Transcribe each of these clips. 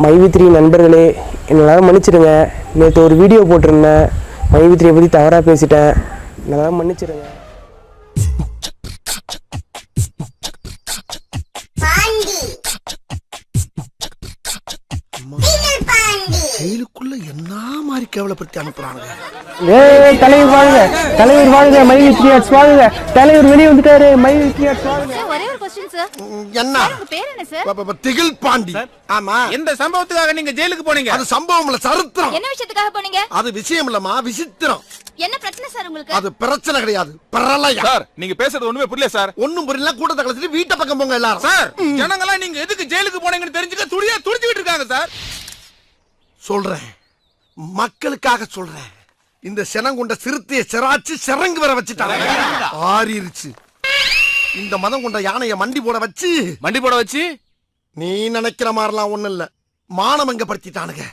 மைவி3 நண்பர்களே, என்னால் மன்னிச்சிடுங்க. நேற்று ஒரு வீடியோ போட்டிருந்தேன், மைவி3 பற்றி தவறாக பேசிட்டேன், என்னால் மன்னிச்சிடுங்க. ஜெயிலுக்குள்ள என்ன மாதிரி கேவலப்படுத்தி அனுப்புறாங்க. தலைவர் வாழ்க, தலைவர் வாழ்க, மைவி3 ஆர்ட்ஸ் வாழ்க, தலைவர் வெளியே வந்துட்டாரு, மைவி3 ஆர்ட்ஸ் வாழ்க. ஒரே ஒரு क्वेश्चन சார். என்ன? உங்க பேர் என்ன சார்? திகில் பாண்டி. ஆமா. எந்த சம்பவத்துக்காக நீங்க ஜெயிலுக்கு போனீங்க? அது சம்பவம் இல்ல, சரித்திரம். என்ன விஷயத்துக்காக போனீங்க? அது விஷயம் இல்லமா, விசித்திரம். என்ன பிரச்சனை சார் உங்களுக்கு? அது பிரச்சனை கிடையாது, பிரளயம். சார், நீங்க பேசுறது ஒண்ணுமே புரியல சார். ஒண்ணும் புரியல, கூட்டத்தை கலச்சிட்டு வீட்டை பக்கம் போங்க எல்லாரும். சார், ஜனங்களா நீங்க எதுக்கு ஜெயிலுக்கு போனீங்கன்னு தெரிஞ்சுக்க துடிச்சிட்டு இருக்காங்க சார். சொல்றேன், மக்களுக்காக சொல்றேன். இந்த செனங்குண்ட சிறுத்தையை சிராச்சு சிறங்கு வர வச்சுட்டாங்க, ஆறிருச்சு. இந்த மதம் கொண்ட யானைய மண்டி போட வச்சு நீ நினைக்கிற மாதிரிலாம் ஒண்ணு இல்ல, மானமங்க படுத்திட்டானுங்க.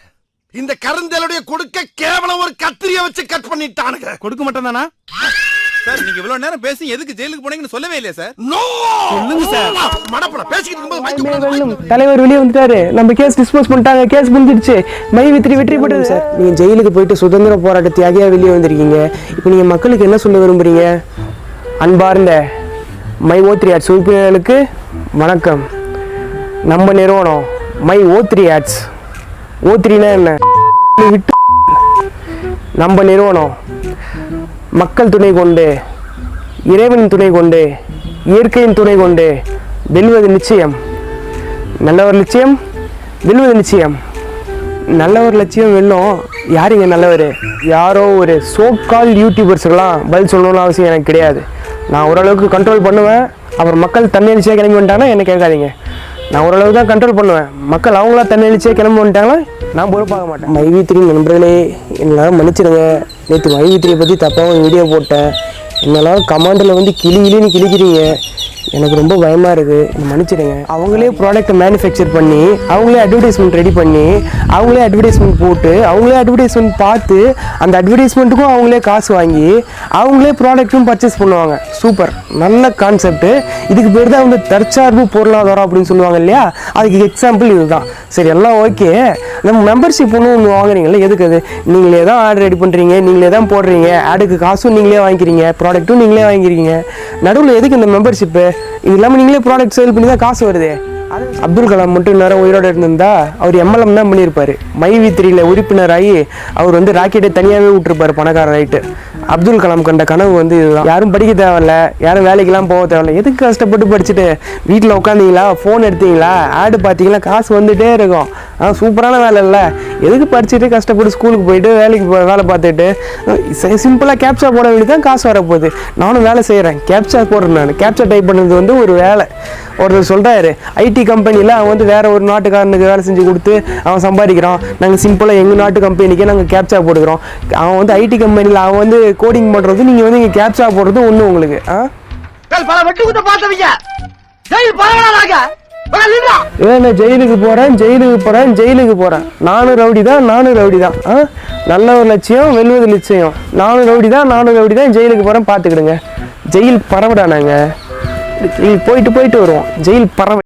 இந்த கருந்தலுடைய கொடுக்க கேவலம் ஒரு கத்திரிய வச்சு கட் பண்ணிட்டானுங்க. கொடுக்க மட்டும் தானா சார்? நீங்க இவ்வளவு நேரம் பேசி எதுக்கு ஜெயிலுக்கு போனீங்கன்னு சொல்லவே இல்லையா சார்? சொல்லுங்க சார். மடப்பட பேசிக்கிட்டு இருக்கும்போது தலைவர் வெளியே வந்துட்டாரு, நம்ம கேஸ் டிஸ்போஸ் பண்ணிட்டாங்க, கேஸ் முடிஞ்சிடுச்சு, மைவி3 வெற்றி பெற்றது சார். நீங்க ஜெயிலுக்கு போயிட்டு சுதந்திர போராட்ட தியாகியா வெளியே வந்திருக்கீங்க. இப்போ நீங்க மக்களுக்கு என்ன சொல்ல விரும்புறீங்க? அன்பார்ந்த மைவி3 ஆர்ட்ஸ் உறுப்பினர்களுக்கு வணக்கம். நம்ம நிறுவனம் மைவி3 ஆர்ட்ஸ், O3னா என்ன? விட்டு நம்ம நிறுவனம் மக்கள் துணை கொண்டு, இறைவனின் துணை கொண்டு, இயற்கையின் துணை கொண்டு வெல்வது நிச்சயம். நல்ல ஒரு லட்சியம் வெல்வது நிச்சயம். நல்ல ஒரு லட்சியம் வெல்லும். யாருங்க நல்லவர்? யாரோ ஒரு சோகால் யூடியூபர்ஸ்க்கெல்லாம் பதில் சொல்லணும்னு அவசியம் எனக்கு கிடையாது. நான் ஓரளவுக்கு கண்ட்ரோல் பண்ணுவேன். அப்புறம் மக்கள் தன்னெழுச்சியாக கிளம்பி வந்துட்டாங்கன்னா என்ன கேட்காதீங்க. நான் ஓரளவு தான் கண்ட்ரோல் பண்ணுவேன். மக்கள் அவங்களா தன்னெழுச்சியாக கிளம்பி வந்துட்டாங்கன்னா நான் பொறுப்பாக மாட்டேன். மைவி3 நண்பர்களே, என்னால் மன்னிச்சிடுங்க. நேற்று மைவி3 பற்றி தப்பாக ஒரு வீடியோ போட்டேன். என்னால் கமாண்டில் வந்து கிளின்னு கிழிக்கிறீங்க, எனக்கு ரொம்ப பயமாக இருக்குது, என்னை மன்னிச்சிடுங்க. அவங்களே ப்ராடக்ட்டை மேனுஃபேக்சர் பண்ணி, அவங்களே அட்வர்டைஸ்மெண்ட் ரெடி பண்ணி, அவங்களே அட்வர்டைஸ்மெண்ட் போட்டு, அவங்களே அட்வர்டைஸ்மெண்ட் பார்த்து, அந்த அட்வர்டைஸ்மெண்ட்டுக்கும் அவங்களே காசு வாங்கி, அவங்களே ப்ராடக்ட்டும் பர்ச்சேஸ் பண்ணுவாங்க. சூப்பர், நல்ல கான்செப்ட்டு. இதுக்கு பேர் தான் வந்து தற்சார்பு பொருளாதாரம் அப்படின்னு சொல்லுவாங்க இல்லையா? அதுக்கு எக்ஸாம்பிள் இதுதான். சரி, எல்லாம் ஓகே. நம்ம மெம்பர்ஷிப் ஒன்று வாங்குறீங்களா? எதுக்கு? அது நீங்களே தான் ஆர்டர் ரெடி பண்ணுறீங்க, நீங்களே தான் போடுறீங்க, ஆடுக்கு காசும் நீங்களே வாங்கிக்கிறீங்க, ப்ராடக்ட்டும் நீங்களே வாங்கிக்கிறீங்க. நடுவில் எதுக்கு இந்த மெம்பர்ஷிப்பு? இது இல்லாமல் நீங்களே ப்ராடக்ட் சேல் பண்ணி தான் காசு வருது. அப்துல் கலாம் மட்டும் நேரம் உயிரோடு இருந்திருந்தா அவர் MLM தான் பண்ணியிருப்பார். மைவி3ல உறுப்பினராகி அவர் வந்து ராக்கெட்டை தனியாகவே விட்டுருப்பார், பணக்கார ரைட்டு. அப்துல் கலாம் கண்ட கனவு வந்து இதுதான். யாரும் படிக்க தேவையில்ல, யாரும் வேலைக்கெல்லாம் போக தேவையில்ல. எதுக்கு கஷ்டப்பட்டு படிச்சுட்டு வீட்டில் உட்காந்தீங்களா, ஃபோன் எடுத்தீங்களா, ஆடு பார்த்தீங்களா, காசு வந்துகிட்டே இருக்கும். சூப்பரான வேலை இல்லை. எதுக்கு படிச்சுட்டு கஷ்டப்பட்டு ஸ்கூலுக்கு போயிட்டு வேலை பார்த்துட்டு சிம்பிளாக கேப்சா போட வேண்டியதான், காசு வரப்போகுது. நானும் வேலை செய்கிறேன், கேப்சா போடுறேன். நான் கேப்சா டைப் பண்ணது வந்து ஒரு வேலை. ஒருத்தர் சொல்கிறாரு, ஐடி கம்பெனியில் அவன் வந்து வேறு ஒரு நாட்டுக்காரனுக்கு வேலை செஞ்சு கொடுத்து அவன் சம்பாதிக்கிறான், நாங்கள் சிம்பிளாக எங்கள் நாட்டு கம்பெனிக்கே நாங்கள் கேப்சா போட்டுக்கிறோம். அவன் வந்து ஐடி கம்பெனியில் அவன் வந்து கோடிங் பண்ணுறது, நீங்கள் வந்து இங்கே கேப்சா போடுறது ஒன்று உங்களுக்கு. ஜெயிலுக்கு போகிறேன். நானும் ரவுடி தான். நல்ல ஒரு லட்சியம் வெல்வது நிச்சயம். நானும் ரவுடி தான், ஜெயிலுக்கு போகிறேன், பார்த்துக்கிடுங்க. ஜெயில் பரவடா. நாங்கள் போயிட்டு வருவோம். ஜெயில் பறவை.